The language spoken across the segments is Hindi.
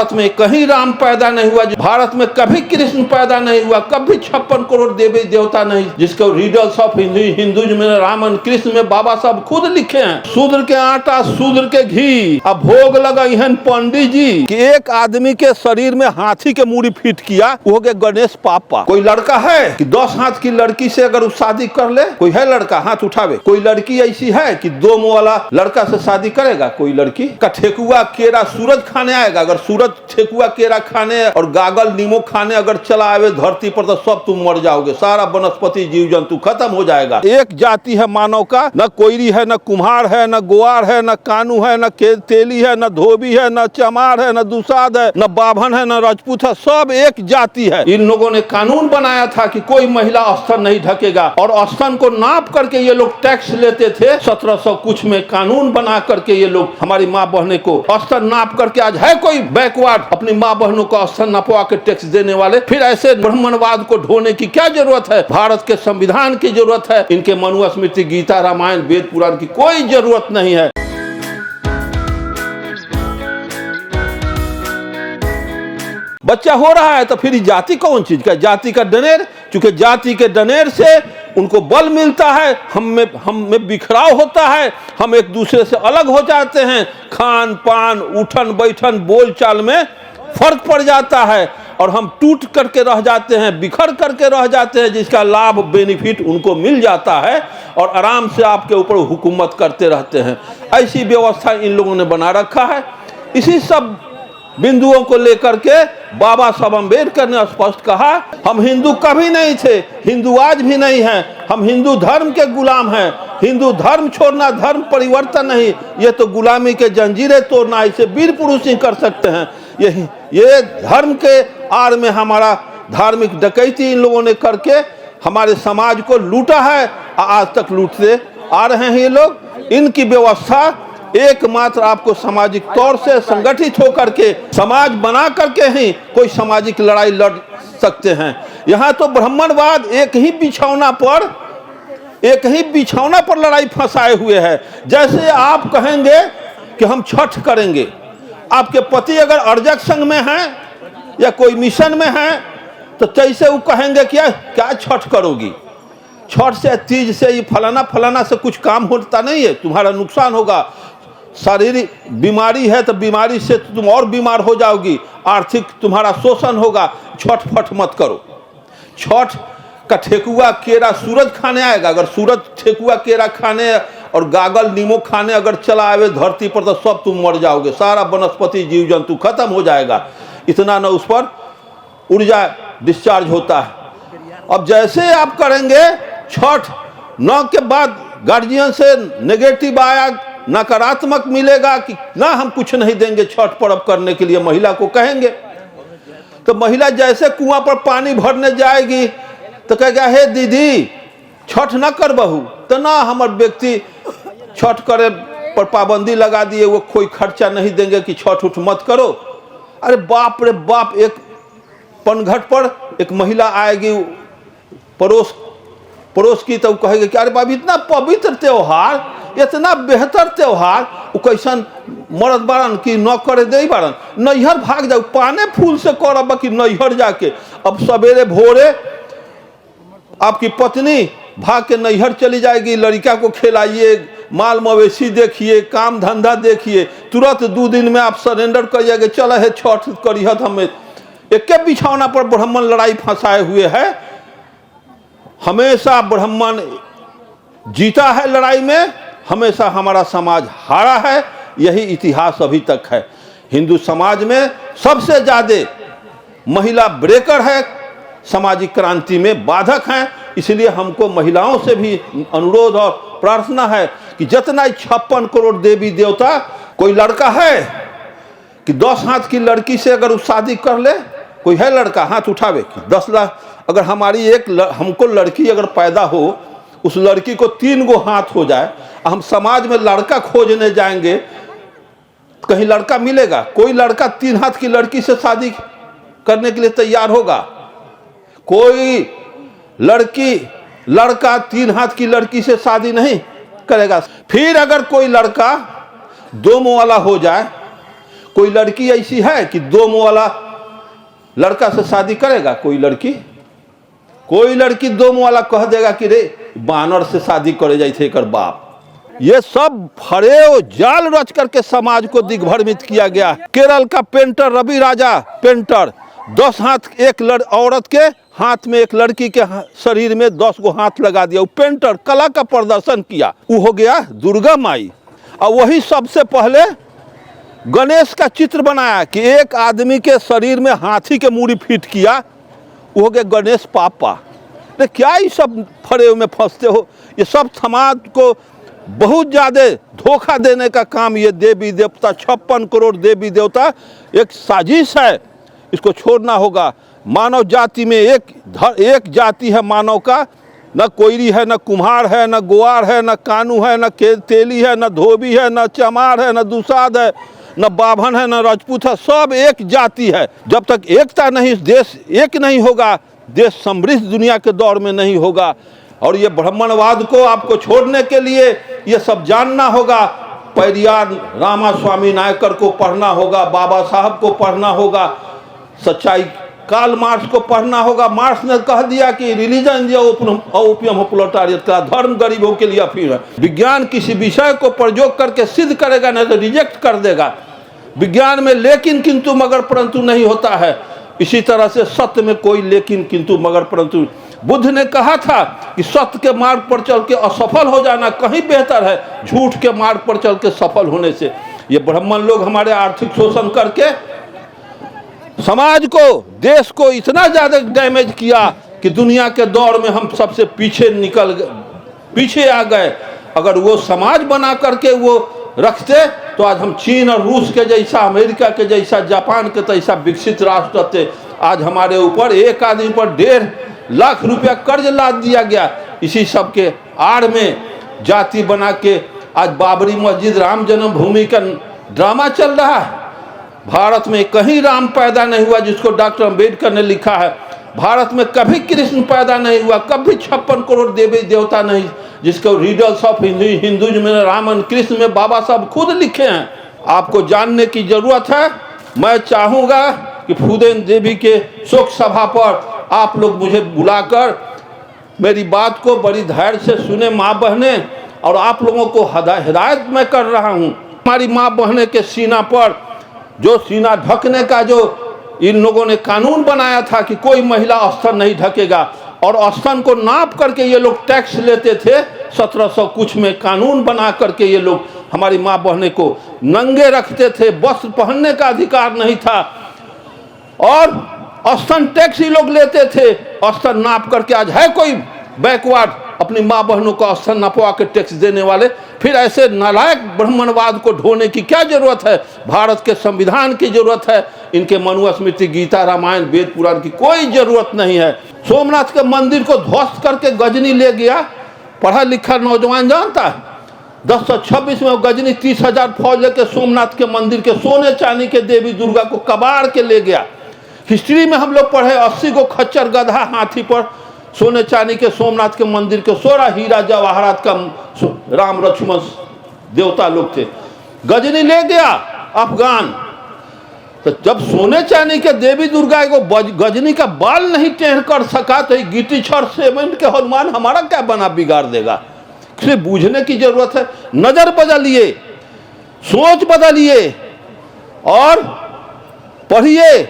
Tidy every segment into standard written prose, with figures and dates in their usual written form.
भारत में कहीं राम पैदा नहीं हुआ, भारत में कभी कृष्ण पैदा नहीं हुआ, कभी 56 करोड़ देवी देवता नहीं, जिसको रीडल्स ऑफ हिंदुइज्म में रामन कृष्ण में बाबा साहब खुद लिखे हैं। शूद्र के आटा शूद्र के घी, अब भोग लगा इहन पंडित जी कि एक आदमी के शरीर में हाथी के मूड़ी फिट किया, वो के गणेश पापा। कोई लड़का है कि 10 हाथ की लड़की से अगर शादी कर ले? कोई है लड़का? हाथ उठावे। कोई लड़की ऐसी है कि 2 मुंह वाला लड़का से शादी करेगा? कोई लड़की का ठेकुआ केरा सूरज खाने आएगा? अगर सूरज ठेकुआ केरा खाने और गागल नीमो खाने अगर चला आवे धरती पर तो सब तुम मर जाओगे, सारा वनस्पति जीव जंतु खत्म हो जाएगा। एक जाति है मानव का, न कोयरी है, न कुम्हार है, न गोवार है, न कानू है, न तेली है, न धोबी है, न चमार है, न दुसाद है, न बाभन है, न राजपूत है, सब एक जाति है। इन लोगों ने कानून बनाया था कि कोई महिला स्तन नहीं ढकेगा, और स्तन को नाप करके ये लोग टैक्स लेते थे। 1700 कुछ में कानून बना करके ये लोग हमारी माँ बहने को स्तन नाप करके, आज है कोई बैकवर्ड अपनी माँ बहनों को स्तन नापवा के टैक्स देने वाले? फिर ऐसे ब्राह्मणवाद को ढोने की क्या जरूरत है? भारत के संविधान की जरूरत है, इनके मनुस्मृति गीता रामायण वेद पुराण की कोई जरूरत नहीं है। बच्चा हो रहा है तो फिर जाति कौन चीज का? जाति का डनेर, चूंकि जाति के डनेर से उनको बल मिलता है, हम में बिखराव होता है, हम एक दूसरे से अलग हो जाते हैं, खान पान उठन बैठन बोल चाल में फर्क पड़ जाता है, और हम टूट करके रह जाते हैं, बिखर करके रह जाते हैं, जिसका लाभ बेनिफिट उनको मिल जाता है और आराम से आपके ऊपर हुकूमत करते रहते हैं। ऐसी व्यवस्था इन लोगों ने बना रखा है। इसी सब बिंदुओं को लेकर के बाबा साहब अम्बेडकर ने स्पष्ट कहा, हम हिंदू कभी नहीं थे, हिंदू आज भी नहीं हैं, हम हिंदू धर्म के गुलाम हैं। हिंदू धर्म छोड़ना धर्म परिवर्तन नहीं, ये तो गुलामी के जंजीरें तोड़ना, इसे वीर पुरुष ही कर सकते हैं। ये धर्म के आड़ में हमारा धार्मिक डकैती इन लोगों ने करके हमारे समाज को लूटा है, आज तक लूटते आ रहे हैं ये लोग। इनकी व्यवस्था एकमात्र आपको सामाजिक तौर से संगठित होकर के समाज बना करके ही कोई सामाजिक लड़ाई लड़ सकते हैं। यहाँ तो ब्राह्मणवाद एक ही बिछौना पर लड़ाई फंसाए हुए है। जैसे आप कहेंगे कि हम छठ करेंगे, आपके पति अगर अर्जक संघ में हैं या कोई मिशन में हैं तो कैसे वो कहेंगे कि क्या छठ करोगी? छठ से तीज से ये फलाना से कुछ काम होता नहीं है, तुम्हारा नुकसान होगा। शारीरिक बीमारी है तो बीमारी से तुम और बीमार हो जाओगी, आर्थिक तुम्हारा शोषण होगा, छठ फट मत करो। छठ का ठेकुआ केरा सूरज खाने आएगा? अगर सूरज ठेकुआ केरा खाने और गागल नीमो खाने अगर चला आवे धरती पर तो सब तुम मर जाओगे, सारा वनस्पति जीव जंतु खत्म हो जाएगा। इतना न उस पर ऊर्जा डिस्चार्ज होता है। अब जैसे आप करेंगे छठ, न के बाद गार्जियन से नेगेटिव आया, नकारात्मक मिलेगा कि ना हम कुछ नहीं देंगे छठ पर्व करने के लिए, महिला को कहेंगे तो महिला जैसे कुआं पर पानी भरने जाएगी तो कहेगा, हे दीदी छठ न कर बहू, तो ना हमार व्यक्ति छठ करे पर पाबंदी लगा दिए, वो कोई खर्चा नहीं देंगे कि छठ उठ मत करो। अरे बाप रे बाप, एक पनघट पर एक महिला आएगी पड़ोस की, तो कहेगी कि अरे बाप इतना पवित्र त्योहार, इतना बेहतर त्योहार, वो कैसन मर्द बारन की न करे दे बारन, नैहर भाग जाओ, पाने फूल से करब कि नैहर जाके। अब सवेरे भोरे आपकी पत्नी भाग के नैहर चली जाएगी, लड़का को खिलाइए, माल मवेशी देखिए, काम धंधा देखिए, तुरंत 2 दिन में आप सरेंडर कर जाएंगे, चला है छठ करिए। हमें एक बिछौना पर ब्राह्मण लड़ाई फंसाए हुए है। हमेशा ब्राह्मण जीता है लड़ाई में, हमेशा हमारा समाज हारा है, यही इतिहास अभी तक है। हिंदू समाज में सबसे ज़्यादा महिला ब्रेकर है, सामाजिक क्रांति में बाधक हैं। इसलिए हमको महिलाओं से भी अनुरोध और प्रार्थना है कि जितना 56 करोड़ देवी देवता, कोई लड़का है कि 10 हाथ की लड़की से अगर शादी कर ले? कोई है लड़का? हाथ उठावे कि 10 लाख अगर हमारी हमको लड़की अगर पैदा हो, उस लड़की को 3 गो हाथ हो जाए, हम समाज में लड़का खोजने जाएंगे, कहीं लड़का मिलेगा? कोई लड़का 3 हाथ की लड़की से शादी करने के लिए तैयार होगा? कोई लड़का 3 हाथ की लड़की से शादी नहीं करेगा। फिर अगर कोई लड़का 2 मुंह वाला हो जाए, कोई लड़की ऐसी है कि दो मुंह वाला लड़का से शादी करेगा? कोई लड़की दो मुंह वाला कह देगा कि रे बानर से शादी करे जाए थे कर बाप। ये सब फरेब जाल रच करके समाज को दिग्भ्रमित किया गया। केरल का पेंटर रवि राजा पेंटर 10 हाथ एक औरत के हाथ में, एक लड़की के शरीर में 10 गो हाथ लगा दिया। वो पेंटर कला का प्रदर्शन किया, वो हो गया दुर्गा माई। और वही सबसे पहले गणेश का चित्र बनाया कि एक आदमी के शरीर में हाथी के मूड़ी फिट किया, वो हो गया गणेश पापा। तो क्या ये सब फरेब में फंसते हो? ये सब समाज को बहुत ज़्यादा धोखा देने का काम ये देवी देवता 56 करोड़ देवी देवता एक साजिश है, इसको छोड़ना होगा। मानव जाति में एक जाति है मानव का, न कोयरी है, न कुम्हार है, न ग्वार है, न कानू है, न तेली है, न धोबी है, न चमार है, न दुसाद है, न बाभन है, न राजपूत है, सब एक जाति है। जब तक एकता नहीं, देश एक नहीं होगा, देश समृद्ध दुनिया के दौर में नहीं होगा। और ये ब्राह्मणवाद को आपको छोड़ने के लिए ये सब जानना होगा। पेरियार रामास्वामी नायकर को पढ़ना होगा, बाबा साहब को पढ़ना होगा, सच्चाई कार्ल मार्क्स को पढ़ना होगा। मार्क्स ने कह दिया कि रिलीजन ओपियम ऑफ प्रोलेटारिएट का, धर्म गरीबों के लिए अफीम है। विज्ञान किसी विषय को प्रयोग करके सिद्ध करेगा, नहीं तो रिजेक्ट कर देगा। विज्ञान में लेकिन किंतु मगर परंतु नहीं होता है। इसी तरह से सत्य में कोई लेकिन किंतु मगर परंतु। बुद्ध ने कहा था कि सत्य के मार्ग पर चल के असफल हो जाना कहीं बेहतर है झूठ के मार्ग पर चल के सफल होने से। ये ब्राह्मण लोग हमारे आर्थिक शोषण करके समाज को, देश को इतना ज़्यादा डैमेज किया कि दुनिया के दौर में हम सबसे पीछे आ गए। अगर वो समाज बना करके वो रखते तो आज हम चीन और रूस के जैसा, अमेरिका के जैसा, जापान के जैसा विकसित राष्ट्र थे। आज हमारे ऊपर एक आदमी पर 1.5 लाख रुपया कर्ज लाद दिया गया। इसी सब के आड़ में जाति बना के आज बाबरी मस्जिद, राम जन्मभूमि का ड्रामा चल रहा है। भारत में कहीं राम पैदा नहीं हुआ जिसको डॉक्टर अम्बेडकर ने लिखा है। भारत में कभी कृष्ण पैदा नहीं हुआ, कभी 56 करोड़ देवी देवता नहीं, जिसको रीडल्स ऑफ हिंदुइज्म में रामन कृष्ण में बाबा साहब खुद लिखे हैं। आपको जानने की जरूरत है। मैं चाहूँगा कि फूदेन देवी के शोक सभा पर आप लोग मुझे बुलाकर मेरी बात को बड़ी धैर्य से सुने माँ बहने, और आप लोगों को हिदायत मैं कर रहा हूँ। हमारी माँ बहने के सीना पर जो सीना ढकने का जो इन लोगों ने कानून बनाया था कि कोई महिला अस्तर नहीं ढकेगा, और स्तन को नाप करके ये लोग टैक्स लेते थे 1700 कुछ में कानून बना करके ये लोग हमारी माँ बहने को नंगे रखते थे, वस्त्र पहनने का अधिकार नहीं था, और स्तन टैक्स ही लोग लेते थे स्तन नाप करके। आज है कोई बैकवर्ड अपनी माँ बहनों को स्तन नपवा के टैक्स देने वाले? फिर ऐसे नालायक ब्राह्मणवाद को ढोने की क्या जरूरत है? भारत के संविधान की जरूरत है, इनके मनुस्मृति, गीता, रामायण, वेद पुराण की कोई जरूरत नहीं है। सोमनाथ के मंदिर को ध्वस्त करके गजनी ले गया, पढ़ा लिखा नौजवान जानता है। 1026 में गजनी 30,000 फौज लेके सोमनाथ के मंदिर के सोने चांदी के देवी दुर्गा को कबाड़ के ले गया। हिस्ट्री में हम लोग पढ़े 80 को खच्चर गधा हाथी पर सोने चांदी के सोमनाथ के मंदिर के 16 हीरा जवाहरात का राम लक्ष्मण देवता लोग थे। गजनी ले गया अफगान। तो जब सोने चांदी के देवी दुर्गा को गजनी का बाल नहीं टेढ़ कर सका तो गिट्टी छड़ सीमेंट के हनुमान हमारा क्या बना बिगाड़ देगा? इसे बूझने की जरूरत है। नजर बदलिए, सोच बदलिए और पढ़िए,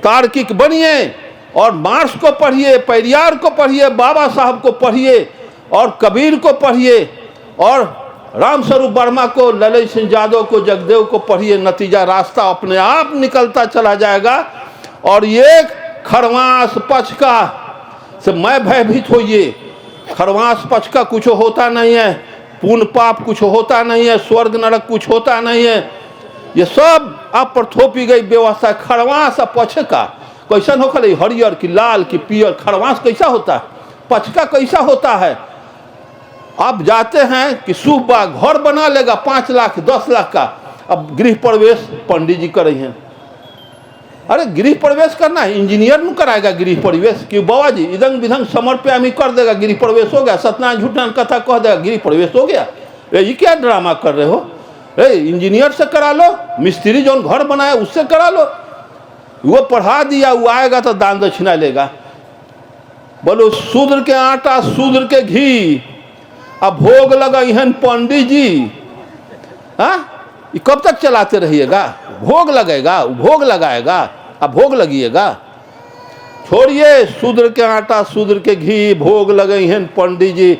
तार्किक बनिए, और मार्क्स को पढ़िए, पेरियार को पढ़िए, बाबा साहब को पढ़िए, और कबीर को पढ़िए, और रामस्वरूप वर्मा को, ललित सिंह यादव को, जगदेव को पढ़िए। नतीजा रास्ता अपने आप निकलता चला जाएगा। और ये खरवास पक्ष का से मैं भयभीत होइए। खरवास पक्ष का कुछ होता नहीं है, पुण्य पाप कुछ होता नहीं है, स्वर्ग नरक कुछ होता नहीं है। ये सब आप पर थोपी गई व्यवस्था। खरवास पक्ष का कैसा होगा? हरियर की, लाल की, पियर। खरवास कैसा होता है? पचका कैसा होता है? आप जाते हैं कि शुभ घर बना लेगा 5 लाख 10 लाख का, अब गृह प्रवेश पंडित जी कर रही हैं। अरे गृह प्रवेश करना है, इंजीनियर नहीं कराएगा गृह प्रवेश कि बाबा जी इधंग विधंग समर पे हमें कर देगा, गृह प्रवेश हो गया, सत्यनारायण झूठा कथा कह देगा, गृह प्रवेश हो गया। ये क्या ड्रामा कर रहे हो? इंजीनियर से करा लो, मिस्त्री जो घर बनाया उससे करा लो, वो पढ़ा दिया, वो आएगा तो दान दक्षिणा लेगा। बोलो शूद्र के आटा शूद्र के घी, अब भोग लगा इहन पंडित जी। हाँ, ये कब तक चलाते रहिएगा? भोग लगेगा, भोग लगाएगा, अब भोग लगिएगा। छोड़िए शूद्र के आटा शूद्र के घी, भोग लगे इहन पंडित जी।